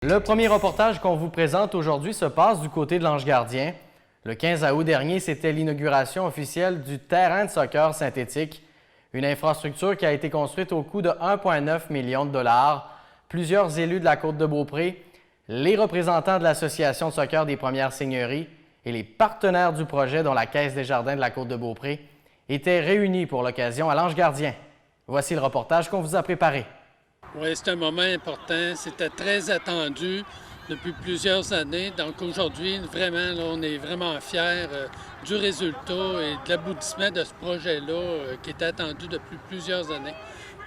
Le premier reportage qu'on vous présente aujourd'hui se passe du côté de l'Ange Gardien. Le 15 août dernier, c'était l'inauguration officielle du terrain de soccer synthétique, une infrastructure qui a été construite au coût de 1,9 million de dollars. Plusieurs élus de la Côte-de-Beaupré, les représentants de l'Association de soccer des Premières Seigneuries et les partenaires du projet, dont la Caisse des Jardins de la Côte-de-Beaupré, étaient réunis pour l'occasion à l'Ange Gardien. Voici le reportage qu'on vous a préparé. Oui, c'est un moment important. C'était très attendu depuis plusieurs années. Donc aujourd'hui, vraiment, là, on est vraiment fiers du résultat et de l'aboutissement de ce projet-là qui était attendu depuis plusieurs années.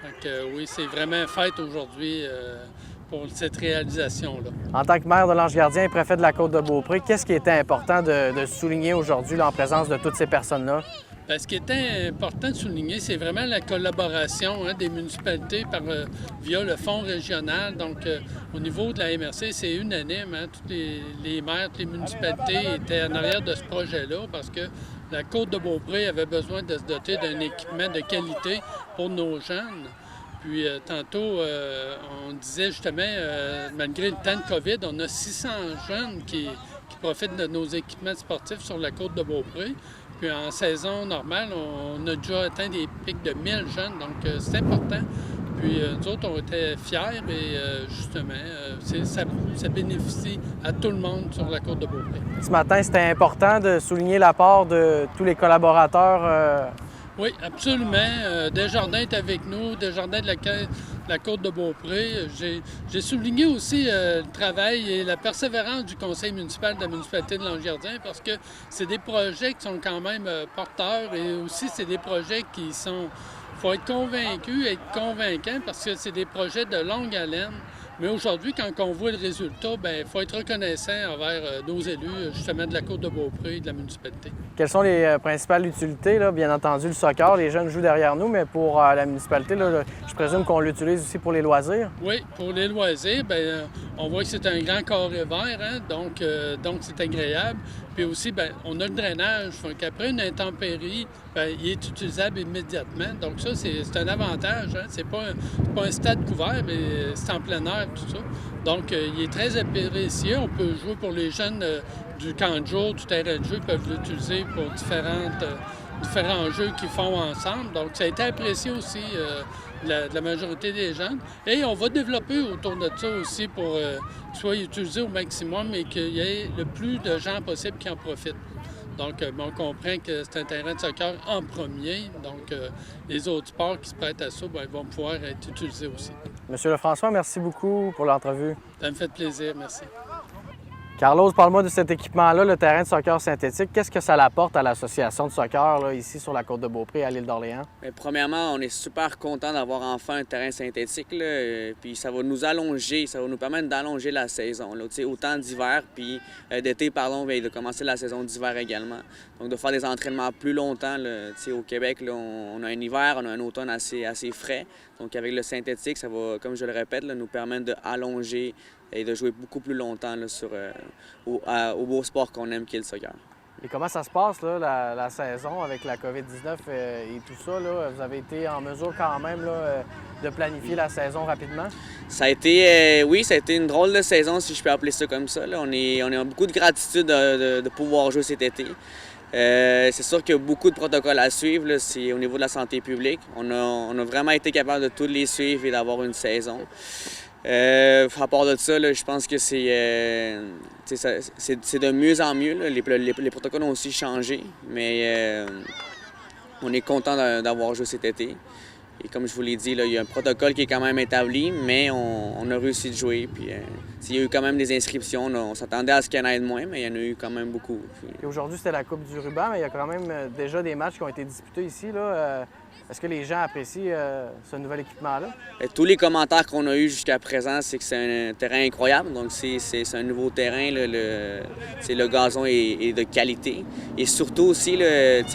Donc oui, c'est vraiment une fête aujourd'hui pour cette réalisation-là. En tant que maire de l'Ange Gardien et préfet de la Côte-de-Beaupré, qu'est-ce qui était important de souligner aujourd'hui en présence de toutes ces personnes-là? Bien, ce qui était important de souligner, c'est vraiment la collaboration des municipalités via le fonds régional. Donc, au niveau de la MRC, c'est unanime. Tous les maires, toutes les municipalités étaient en arrière de ce projet-là parce que la Côte-de-Beaupré avait besoin de se doter d'un équipement de qualité pour nos jeunes. Puis, tantôt, on disait justement, malgré le temps de COVID, on a 600 jeunes qui profitent de nos équipements sportifs sur la Côte-de-Beaupré. Puis en saison normale, on a déjà atteint des pics de 1000 jeunes, donc c'est important. Puis nous autres, on était fiers et justement, ça bénéficie à tout le monde sur la Côte-de-Beaupré. Ce matin, c'était important de souligner l'apport de tous les collaborateurs. Oui, absolument. Desjardins est avec nous, Desjardins de la Côte-de-Beaupré. J'ai souligné aussi le travail et la persévérance du conseil municipal de la municipalité de l'Ange Gardien parce que c'est des projets qui sont quand même porteurs et aussi c'est des projets qui sont... Il faut être convaincu, être convaincant parce que c'est des projets de longue haleine. Mais aujourd'hui, quand on voit le résultat, bien, il faut être reconnaissant envers nos élus, justement, de la Côte-de-Beaupré et de la municipalité. Quelles sont les principales utilités? Là? Bien entendu, le soccer, les jeunes jouent derrière nous, mais pour la municipalité, là, je présume qu'on l'utilise aussi pour les loisirs? Oui, pour les loisirs, bien, on voit que c'est un grand carré vert, donc c'est agréable. Puis aussi, bien, on a le drainage, donc après une intempérie, bien, il est utilisable immédiatement. Donc ça, c'est un avantage. C'est pas un stade couvert, mais c'est en plein air, tout ça. Donc, il est très apprécié. On peut jouer pour les jeunes du camp de jour, du terrain de jeu, peuvent l'utiliser pour différents jeux qu'ils font ensemble. Donc, ça a été apprécié aussi de la majorité des gens. Et on va développer autour de ça aussi pour qu'il soit utilisé au maximum et qu'il y ait le plus de gens possible qui en profitent. Donc, on comprend que c'est un terrain de soccer en premier. Donc, les autres sports qui se prêtent à ça bien, vont pouvoir être utilisés aussi. Monsieur Lefrançois, merci beaucoup pour l'entrevue. Ça me fait plaisir. Merci. Carlos, parle-moi de cet équipement-là, le terrain de soccer synthétique. Qu'est-ce que ça apporte à l'association de soccer là, ici sur la Côte-de-Beaupré, à l'île d'Orléans? Bien, premièrement, on est super content d'avoir enfin un terrain synthétique. Là, puis ça va nous allonger, ça va nous permettre d'allonger la saison. Là, autant d'hiver, puis d'été, pardon, bien, de commencer la saison d'hiver également. Donc de faire des entraînements plus longtemps. Là, au Québec, là, on a un hiver, on a un automne assez frais. Donc avec le synthétique, ça va, comme je le répète, là, nous permettre d'allonger et de jouer beaucoup plus longtemps là, au beau sport qu'on aime, qui est le soccer. Et comment ça se passe, là, la saison avec la COVID-19 et tout ça? Là? Vous avez été en mesure quand même là, de planifier la saison rapidement? Ça a été, oui, ça a été une drôle de saison, si je peux appeler ça comme ça. Là. On a beaucoup de gratitude de pouvoir jouer cet été. C'est sûr qu'il y a beaucoup de protocoles à suivre, là, c'est au niveau de la santé publique. On a vraiment été capable de tous les suivre et d'avoir une saison. À part de ça, là, je pense que c'est de mieux en mieux. Là. Les protocoles ont aussi changé, mais on est content d'avoir joué cet été. Et comme je vous l'ai dit, là, il y a un protocole qui est quand même établi, mais on a réussi de jouer. Puis, il y a eu quand même des inscriptions. On s'attendait à ce qu'il y en ait de moins, mais il y en a eu quand même beaucoup. Et aujourd'hui, c'était la Coupe du ruban, mais il y a quand même déjà des matchs qui ont été disputés ici. Là. Est-ce que les gens apprécient ce nouvel équipement-là? Tous les commentaires qu'on a eus jusqu'à présent, c'est que c'est un terrain incroyable. Donc, c'est un nouveau terrain. Là, le gazon est de qualité. Et surtout aussi,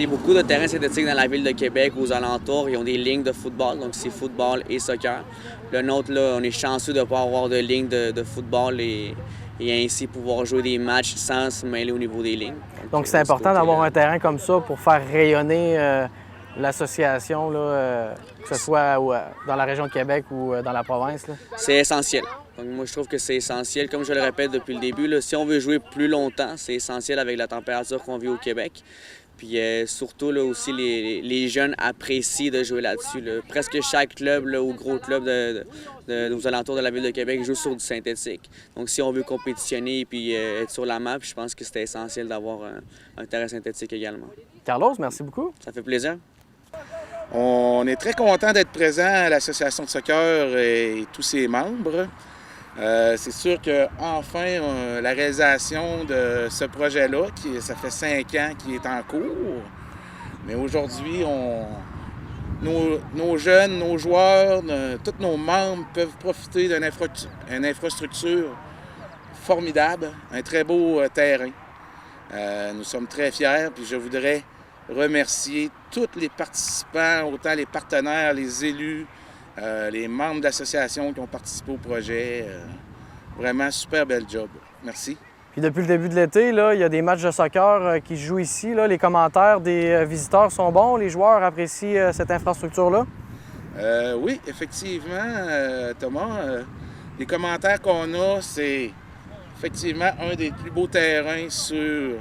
beaucoup de terrains synthétiques dans la ville de Québec, aux alentours, ils ont des lignes de football. Donc, c'est football et soccer. Le nôtre, là, on est chanceux de ne pas avoir de lignes de football et ainsi pouvoir jouer des matchs sans se mêler au niveau des lignes. Donc c'est important d'avoir un terrain comme ça pour faire rayonner l'association, que ce soit dans la région de Québec ou dans la province? Là? C'est essentiel. Donc, moi, je trouve que c'est essentiel. Comme je le répète depuis le début, là, si on veut jouer plus longtemps, c'est essentiel avec la température qu'on vit au Québec. Puis surtout, là, aussi, les jeunes apprécient de jouer là-dessus. Là. Presque chaque club là, ou gros club aux alentours de la ville de Québec joue sur du synthétique. Donc, si on veut compétitionner et puis être sur la map, je pense que c'était essentiel d'avoir un terrain synthétique également. Carlos, merci beaucoup. Ça fait plaisir. On est très content d'être présent à l'Association de soccer et tous ses membres. C'est sûr qu'enfin, la réalisation de ce projet-là, ça fait 5 ans qu'il est en cours, mais aujourd'hui, nos jeunes, nos joueurs, tous nos membres peuvent profiter d'une infrastructure formidable, un très beau terrain. Nous sommes très fiers, puis je voudrais remercier tous les participants, autant les partenaires, les élus, les membres d'associations qui ont participé au projet. Vraiment, super bel job. Merci. Puis depuis le début de l'été, là, il y a des matchs de soccer qui se jouent ici. Là. Les commentaires des visiteurs sont bons. Les joueurs apprécient cette infrastructure-là? Oui, effectivement, Thomas. Les commentaires qu'on a, c'est effectivement un des plus beaux terrains sur...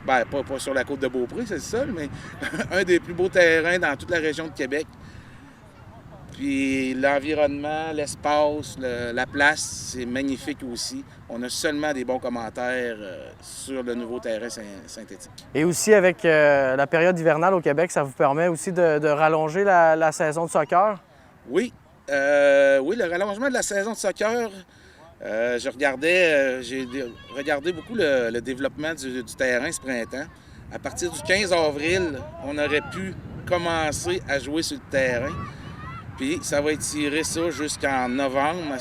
Bien, pas sur la côte de Beaupré, c'est le seul, mais un des plus beaux terrains dans toute la région de Québec. Puis l'environnement, l'espace, la place, c'est magnifique aussi. On a seulement des bons commentaires sur le nouveau terrain synthétique. Et aussi avec la période hivernale au Québec, ça vous permet aussi de rallonger la saison de soccer? Oui. Oui, le rallongement de la saison de soccer, j'ai regardé beaucoup le développement du terrain ce printemps. À partir du 15 avril, on aurait pu commencer à jouer sur le terrain. Puis ça va étirer ça jusqu'en novembre,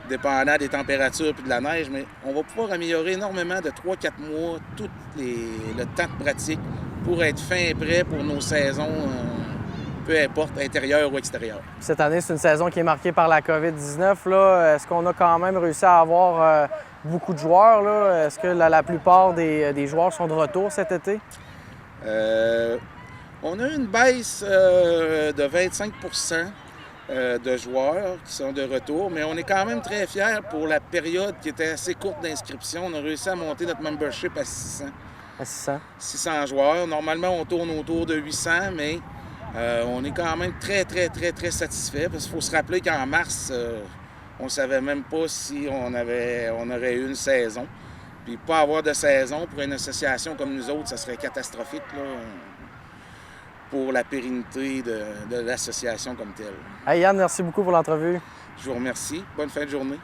dépendant des températures et de la neige, mais on va pouvoir améliorer énormément de 3-4 mois tout le temps de pratique pour être fin et prêt pour nos saisons, peu importe, intérieures ou extérieures. Cette année, c'est une saison qui est marquée par la COVID-19. Là. Est-ce qu'on a quand même réussi à avoir beaucoup de joueurs? Là? Est-ce que la plupart des joueurs sont de retour cet été? On a une baisse de 25 de joueurs qui sont de retour, mais on est quand même très fiers pour la période qui était assez courte d'inscription. On a réussi à monter notre membership à 600. À 600? 600 joueurs. Normalement, on tourne autour de 800, mais on est quand même très, très, très, très satisfait parce qu'il faut se rappeler qu'en mars, on ne savait même pas si on aurait eu une saison. Puis pas avoir de saison pour une association comme nous autres, ça serait catastrophique là, pour la pérennité de l'association comme telle. Hey Yann, merci beaucoup pour l'entrevue. Je vous remercie. Bonne fin de journée.